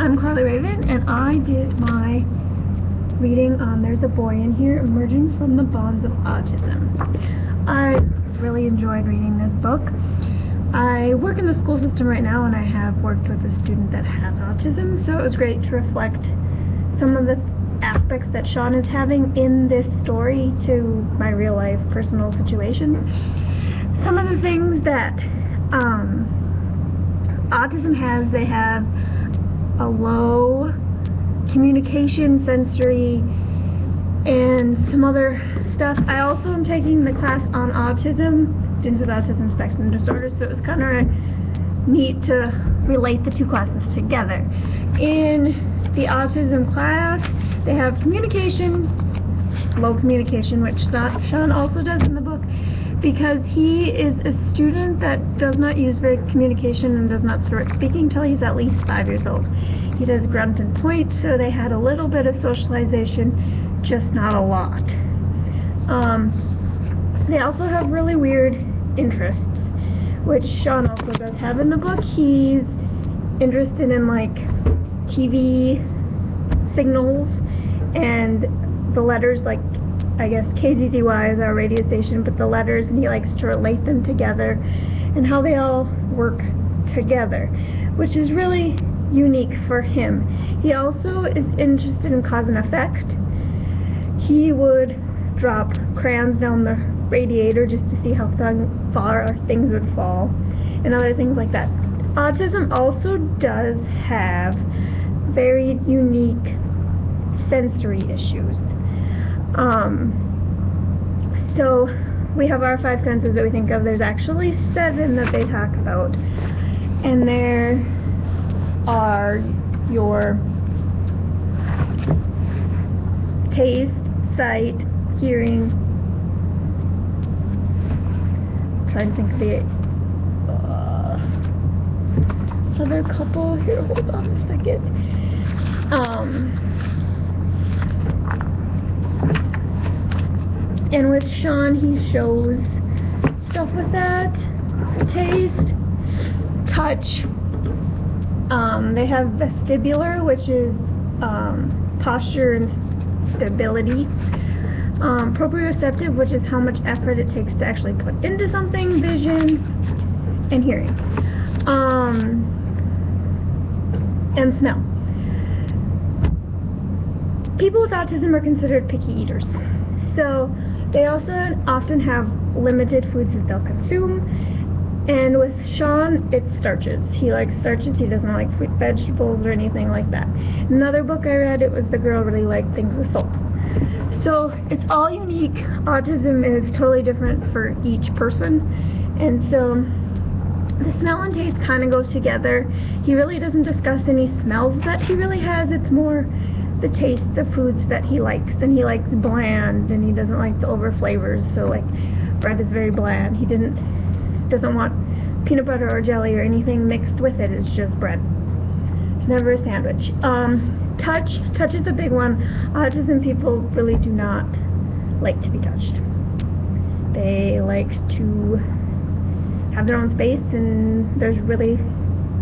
I'm Carly Raven, and I did my reading on There's a Boy in Here, Emerging from the Bonds of Autism. I really enjoyed reading this book. I work in the school system right now, and I have worked with a student that has autism, so it was great to reflect some of the aspects that Sean is having in this story to my real life personal situations. Some of the things that autism has, they have a low communication, sensory, and some other stuff. I also am taking the class on autism, students with autism spectrum disorder, so it was kind of neat to relate the two classes together. In the autism class, they have communication, low communication, which Sean also does in the book, because he is a student that does not use very communication and does not start speaking until he's at least 5 years old. He does grunt and point, so they had a little bit of socialization, just not a lot. They also have really weird interests, which Sean also does have in the book. He's interested in like TV signals and the letters, like I guess KZZY is our radio station, but the letters, and he likes to relate them together and how they all work together, which is really unique for him. He also is interested in cause and effect. He would drop crayons down the radiator just to see how far things would fall and other things like that. Autism also does have very unique sensory issues. So we have our 5 senses that we think of. There's actually 7 that they talk about, and there are your taste, sight, hearing. I'm trying to think of the other couple here. Hold on a second. And with Sean, he shows stuff with that. Taste, touch. They have vestibular, which is posture and stability. Proprioceptive, which is how much effort it takes to actually put into something. Vision, and hearing. And smell. People with autism are considered picky eaters. So they also often have limited foods that they'll consume, and with Sean, it's starches. He likes starches. He doesn't like fruit, vegetables, or anything like that. Another book I read, it was the girl really liked things with salt. So it's all unique. Autism is totally different for each person, and so the smell and taste kind of go together. He really doesn't discuss any smells that he really has. It's more the taste of foods that he likes, and he likes bland, and he doesn't like the over flavors. So like bread is very bland. He doesn't want peanut butter or jelly or anything mixed with it. It's just bread. It's never a sandwich. Touch is a big one. Autism people really do not like to be touched. They like to have their own space, and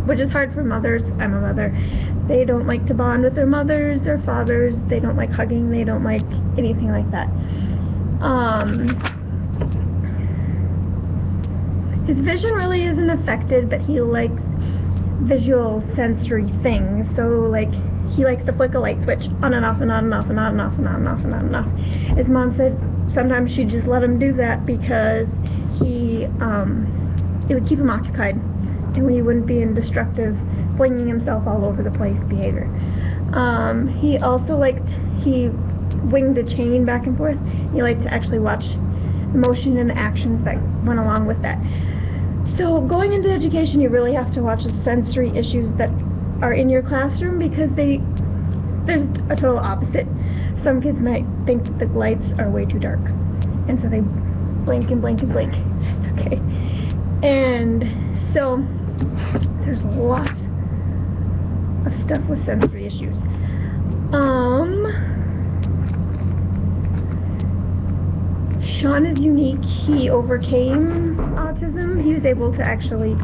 which is hard for mothers. I'm a mother. They don't like to bond with their mothers, their fathers. They don't like hugging. They don't like anything like that. His vision really isn't affected, but he likes visual sensory things. So like he likes to flick a light switch on and off and on and off and on and off and on and off and on and off. His mom said sometimes she just let him do that because it would keep him occupied, and he wouldn't be in destructive, flinging himself all over the place behavior. He also he winged a chain back and forth. He liked to actually watch the motion and the actions that went along with that. So going into education, you really have to watch the sensory issues that are in your classroom, because there's a total opposite. Some kids might think that the lights are way too dark, and so they blink and blink and blink. It's okay. And so there's lots of stuff with sensory issues. Sean is unique. He overcame autism. He was able to actually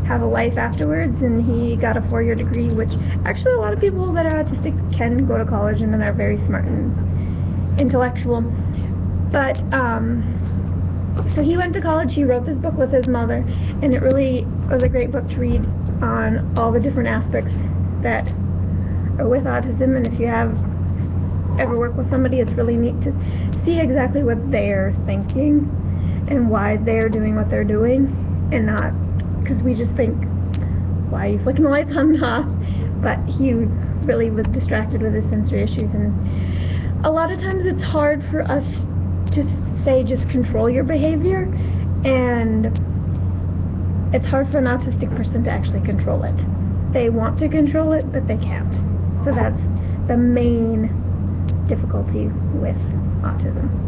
have a life afterwards, and he got a 4-year degree, which actually a lot of people that are autistic can go to college and then they're very smart and intellectual. But so he went to college, he wrote this book with his mother, and it really was a great book to read on all the different aspects that are with autism. And if you have ever worked with somebody, it's really neat to see exactly what they're thinking and why they're doing what they're doing, and not because we just think, why are you flicking the lights on and off? But he really was distracted with his sensory issues, and a lot of times it's hard for us to say just control your behavior, and it's hard for an autistic person to actually control it. They want to control it, but they can't. So that's the main difficulty with autism.